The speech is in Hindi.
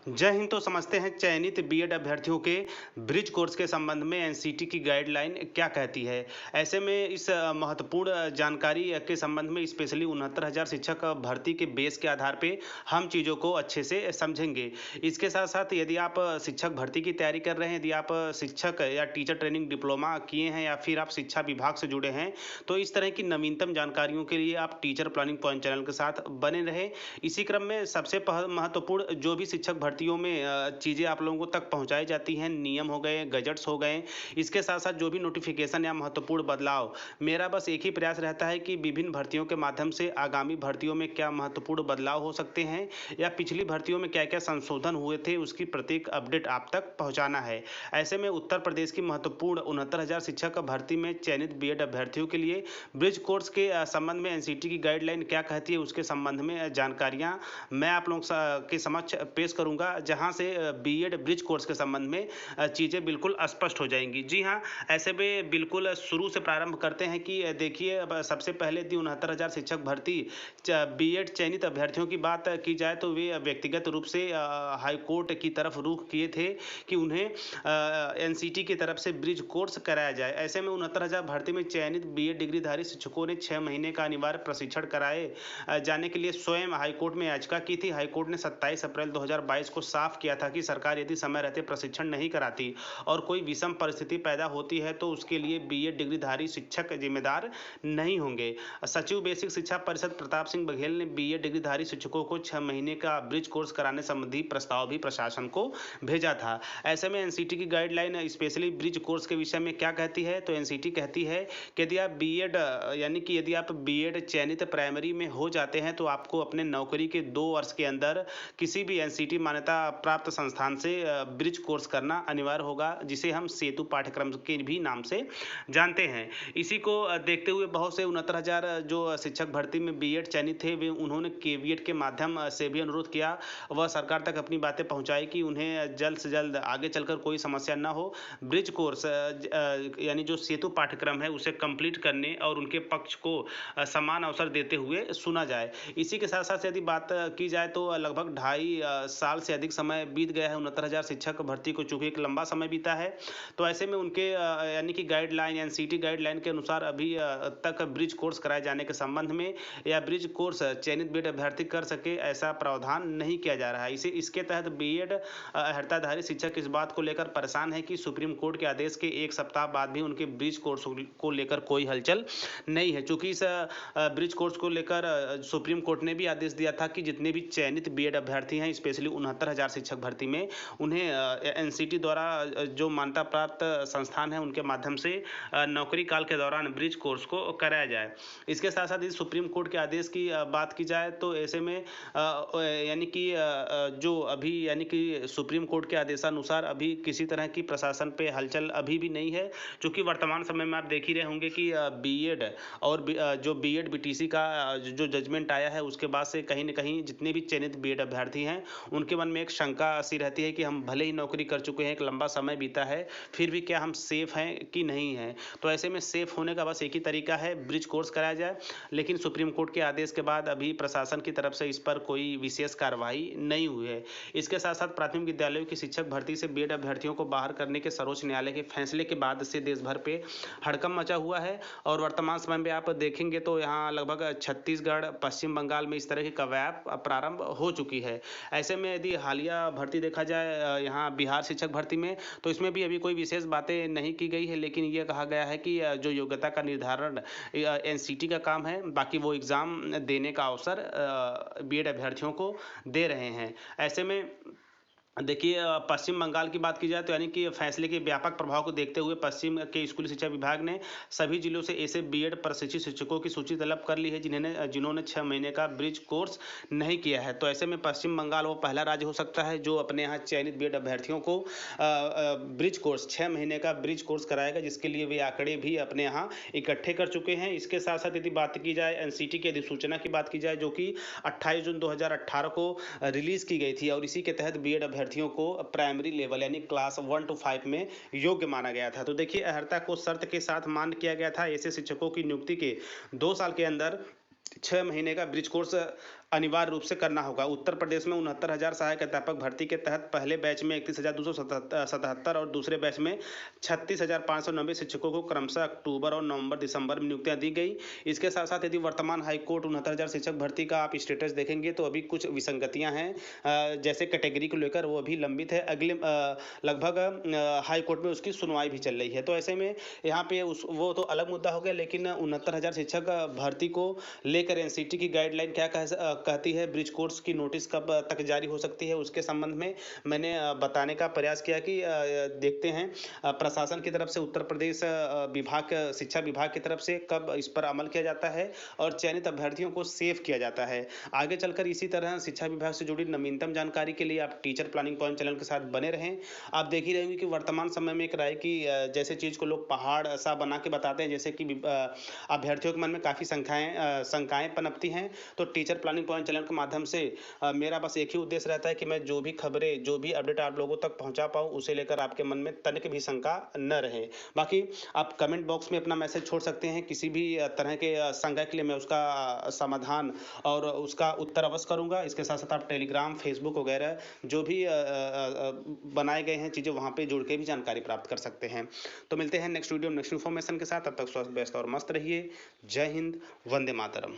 जय हिंद। तो समझते हैं चयनित बीएड अभ्यर्थियों के ब्रिज कोर्स के संबंध में एनसीटी की गाइडलाइन क्या कहती है। ऐसे में इस महत्वपूर्ण जानकारी के संबंध में स्पेशली 69,000 शिक्षक भर्ती के बेस के आधार पे हम चीज़ों को अच्छे से समझेंगे। इसके साथ साथ यदि आप शिक्षक भर्ती की तैयारी कर रहे हैं, यदि आप शिक्षक या टीचर ट्रेनिंग डिप्लोमा किए हैं या फिर आप शिक्षा विभाग से जुड़े हैं, तो इस तरह की नवीनतम जानकारियों के लिए आप टीचर प्लानिंग पॉइंट चैनल के साथ बने रहे। इसी क्रम में सबसे महत्वपूर्ण जो भी शिक्षक भर्तियों में चीज़ें आप लोगों तक पहुंचाई जाती हैं, नियम हो गए, गजट्स हो गए, इसके साथ साथ जो भी नोटिफिकेशन या महत्वपूर्ण बदलाव, मेरा बस एक ही प्रयास रहता है कि विभिन्न भर्तियों के माध्यम से आगामी भर्तियों में क्या महत्वपूर्ण बदलाव हो सकते हैं या पिछली भर्तियों में क्या क्या संशोधन हुए थे, उसकी प्रत्येक अपडेट आप तक पहुंचाना है। ऐसे में उत्तर प्रदेश की महत्वपूर्ण 69,000 शिक्षक भर्ती में चयनित बीएड अभ्यर्थियों के लिए ब्रिज कोर्स के संबंध में एनसीटी की गाइडलाइन क्या कहती है, उसके संबंध में जानकारियां मैं आप लोगों के समक्ष पेश करूंगा, जहां से बीएड ब्रिज कोर्स के संबंध में चीज़ें बिल्कुल स्पष्ट हो जाएंगी। जी हाँ, ऐसे में बिल्कुल शुरू से प्रारंभ करते हैं कि देखिए, अब सबसे पहले यदि 69,000 शिक्षक भर्ती बीएड चयनित अभ्यर्थियों की बात की जाए तो वे व्यक्तिगत रूप से हाई कोर्ट की तरफ रुख किए थे कि उन्हें एनसीटी की तरफ से ब्रिज कोर्स कराया जाए। ऐसे में 69,000 भर्ती में चयनित बीएड डिग्रीधारी शिक्षकों ने 6 महीने का अनिवार्य प्रशिक्षण कराए जाने के लिए स्वयं हाईकोर्ट में याचिका की थी। हाईकोर्ट ने 27 अप्रैल 2022 को साफ किया था कि सरकार यदि समय रहते प्रशिक्षण नहीं कराती और कोई विषम परिस्थिति पैदा होती है तो उसके लिए बीएड डिग्रीधारी शिक्षक जिम्मेदार नहीं होंगे। सचिव बेसिक शिक्षा परिषद प्रताप सिंह बघेल ने बीएड डिग्रीधारी शिक्षकों को 6 महीने का ब्रिज कोर्स कराने संबंधी प्रस्ताव भी प्रशासन को भेजा था। ऐसे में एनसीटी की गाइडलाइन स्पेशली ब्रिज कोर्स के विषय में क्या कहती है, तो एनसीटी कहती है कि यदि आप बीएड यानी कि यदि आप बीएड चयनित प्राइमरी में हो जाते हैं तो आपको अपने नौकरी के 2 वर्ष के अंदर किसी भी एनसीटी मान्यता प्राप्त संस्थान से ब्रिज कोर्स करना अनिवार्य होगा, जिसे हम सेतु पाठ्यक्रम के भी नाम से जानते हैं। इसी को देखते हुए बहुत से 69,000 जो शिक्षक भर्ती में बीएड चयनित थे, वे उन्होंने केवीएट के माध्यम से भी अनुरोध किया, वह सरकार तक अपनी बातें पहुंचाई कि उन्हें जल्द से जल्द आगे चलकर कोई समस्या न हो, ब्रिज कोर्स यानी जो सेतु पाठ्यक्रम है उसे कंप्लीट करने और उनके पक्ष को समान अवसर देते हुए सुना जाए। इसी के साथ साथ यदि बात की जाए तो लगभग 2.5 साल से अधिक समय बीत गया है 69,000 शिक्षक भर्ती को, चूंकि एक लंबा समय बीता है, तो ऐसे में उनके यानी कि गाइडलाइन एनसीटी गाइडलाइन के अनुसार अभी तक ब्रिज कोर्स कराए जाने के संबंध में या ब्रिज कोर्स चयनित बीएड अभ्यर्थी कर सके ऐसा प्रावधान नहीं किया जा रहा है। इसके तहत बीएड अर्हताधारी शिक्षक इस बात को लेकर परेशान है कि सुप्रीम कोर्ट के आदेश के 1 सप्ताह बाद भी उनके ब्रिज कोर्स को लेकर कोई हलचल नहीं है। चूंकि इस ब्रिज कोर्स को लेकर सुप्रीम कोर्ट ने भी आदेश दिया था कि जितने भी चयनित बीएड अभ्यर्थी हैं, स्पेशली 69,000 शिक्षक भर्ती में, उन्हें एनसीटी द्वारा जो मान्यता प्राप्त संस्थान है उनके माध्यम से नौकरी काल के दौरान ब्रिज कोर्स को कराया जाए। इसके साथ साथ इस सुप्रीम कोर्ट के आदेश की बात की जाए तो ऐसे में यानी कि जो अभी यानी कि सुप्रीम कोर्ट के आदेशानुसार अभी किसी तरह की प्रशासन पे हलचल अभी भी नहीं है, क्योंकि वर्तमान समय में आप देख ही रहे होंगे कि बीएड और जो बीएड बीटीसी का जो जजमेंट आया है उसके बाद से कहीं न कहीं जितने भी चयनित बीएड अभ्यर्थी हैं उनके मन में एक शंका सी रहती है कि हम भले ही नौकरी कर चुके हैं, एक लंबा समय बीता है, फिर भी क्या हम सेफ हैं कि नहीं हैं। तो ऐसे में सेफ होने का बस एक ही तरीका है, ब्रिज कोर्स कराया जाए। लेकिन सुप्रीम कोर्ट के आदेश के बाद अभी प्रशासन की तरफ से इस पर कोई विशेष कार्रवाई नहीं हुई है। इसके साथ साथ प्राथमिक विद्यालयों की शिक्षक भर्ती से बीएड अभ्यर्थियों को बाहर करने के सर्वोच्च न्यायालय के फैसले के बाद से देश भर पे हड़कंप मचा हुआ है और वर्तमान समय में आप देखेंगे तो यहाँ लगभग छत्तीसगढ़, पश्चिम बंगाल में इस तरह की कवायद प्रारंभ हो चुकी है। ऐसे में यदि हालिया भर्ती देखा जाए यहाँ बिहार शिक्षक भर्ती में, तो इसमें भी अभी कोई विशेष बातें नहीं की गई है, लेकिन ये कहा गया है कि जो योग्यता का निर्धारण एनसीटी का काम है, बाकी वो एग्ज़ाम देने का अवसर बीएड अभ्यर्थियों को दे रहे हैं। ऐसे में देखिए, पश्चिम बंगाल की बात की जाए तो यानी कि फैसले के व्यापक प्रभाव को देखते हुए पश्चिम के स्कूली शिक्षा विभाग ने सभी जिलों से ऐसे बीएड प्रशिक्षित शिक्षकों की सूची तलब कर ली है जिन्होंने 6 महीने का ब्रिज कोर्स नहीं किया है। तो ऐसे में पश्चिम बंगाल वो पहला राज्य हो सकता है जो अपने यहाँ चयनित बीएड अभ्यर्थियों को ब्रिज कोर्स 6 महीने का ब्रिज कोर्स कराएगा, जिसके लिए वे आंकड़े भी अपने यहाँ इकट्ठे कर चुके हैं। इसके साथ साथ यदि बात की जाए एनसीटी की अधिसूचना की बात की जाए, जो कि 28 जून 2018 को रिलीज की गई थी और इसी के तहत बीएड अभ्यर्थियों को प्राइमरी लेवल यानी क्लास 1 to 5 में योग्य माना गया था। तो देखिए, अर्हता को शर्त के साथ मान किया गया था। ऐसे शिक्षकों की नियुक्ति के 2 साल के अंदर 6 महीने का ब्रिज कोर्स अनिवार्य रूप से करना होगा। उत्तर प्रदेश में 69,000 सहायक अध्यापक भर्ती के तहत पहले बैच में 31,277 और दूसरे बैच में 36,590 शिक्षकों को क्रमशः अक्टूबर और नवंबर दिसंबर में नियुक्तियां दी गई। इसके साथ साथ यदि वर्तमान हाईकोर्ट 69,000 शिक्षक भर्ती का आप स्टेटस देखेंगे तो अभी कुछ विसंगतियां हैं, जैसे कैटेगरी को लेकर वो अभी लंबित है। अगले लगभग हाईकोर्ट में उसकी सुनवाई भी चल रही है। तो ऐसे में यहाँ पे वो तो अलग मुद्दा हो गया, लेकिन 69,000 शिक्षक भर्ती को लेकर एनसीटी की गाइडलाइन क्या कहती है, ब्रिज कोर्स की नोटिस कब तक जारी हो सकती है, उसके संबंध में मैंने बताने का प्रयास किया कि देखते हैं प्रशासन की तरफ से, उत्तर प्रदेश शिक्षा विभाग की तरफ से कब इस पर अमल किया जाता है और चयनित अभ्यर्थियों को सेव किया जाता है। आगे चलकर इसी तरह शिक्षा विभाग से जुड़ी नवीनतम जानकारी के लिए आप टीचर प्लानिंग पॉइंट चैनल के साथ बने रहें। आप देख ही रहेंगे कि वर्तमान समय में एक राय की जैसे चीज को लोग पहाड़ सा बना के बताते हैं, जैसे कि अभ्यर्थियों के मन में काफी शंकाएं पनपती हैं। तो टीचर प्लानिंग पॉइंट चैनल के माध्यम से मेरा बस एक ही उद्देश्य रहता है कि मैं जो भी खबरें, जो भी अपडेट आप लोगों तक पहुंचा पाऊं, उसे लेकर आपके मन में तनिक भी शंका न रहे। बाकी आप कमेंट बॉक्स में अपना मैसेज छोड़ सकते हैं, किसी भी तरह के शंका के लिए मैं उसका समाधान और उसका उत्तर अवश्य करूंगा। इसके साथ साथ आप टेलीग्राम, फेसबुक वगैरह जो भी बनाए गए हैं चीज़ें, वहाँ पे जुड़ के भी जानकारी प्राप्त कर सकते हैं। तो मिलते हैं नेक्स्ट वीडियो नेक्स्ट इन्फॉर्मेशन के साथ। तब तक स्वस्थ, व्यस्त और मस्त रहिए। जय हिंद, वंदे मातरम।